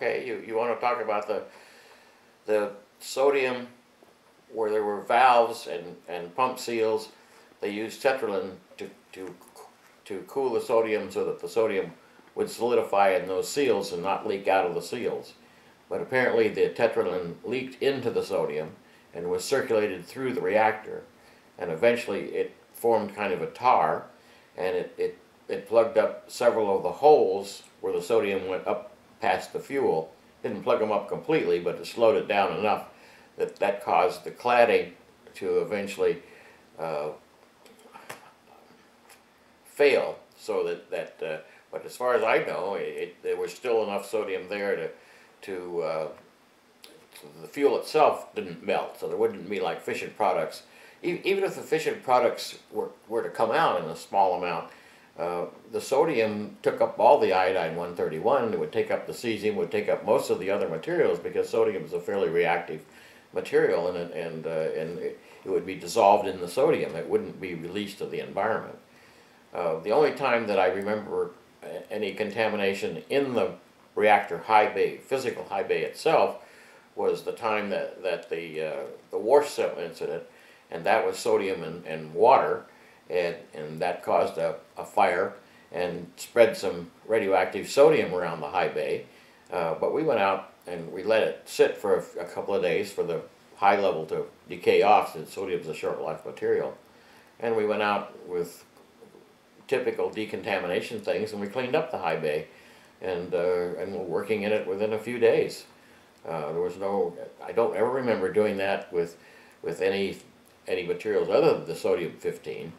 Okay, you want to talk about the sodium where there were valves and pump seals. They used Tetralin to cool the sodium so that the sodium would solidify in those seals and not leak out of the seals. But apparently the Tetralin leaked into the sodium and was circulated through the reactor, and eventually it formed kind of a tar, and it plugged up several of the holes where the sodium went up past the fuel. Didn't plug them up completely, but it slowed it down enough that caused the cladding to eventually fail. So but as far as I know, there was still enough sodium there to the fuel itself didn't melt, so there wouldn't be like fission products. Even if the fission products were to come out in a small amount, the sodium took up all the iodine 131. It would take up the cesium, would take up most of the other materials, because sodium is a fairly reactive material, and it would be dissolved in the sodium. It wouldn't be released to the environment. The only time that I remember any contamination in the reactor high bay, physical high bay itself, was the time that the wash cell incident, and that was sodium and water, and that caused a fire and spread some radioactive sodium around the high bay. But we went out and we let it sit for a couple of days for the high level to decay off, since sodium is a short life material. And we went out with typical decontamination things, and we cleaned up the high bay, and we're working in it within a few days. There was no, I don't ever remember doing that with any materials other than the sodium-15.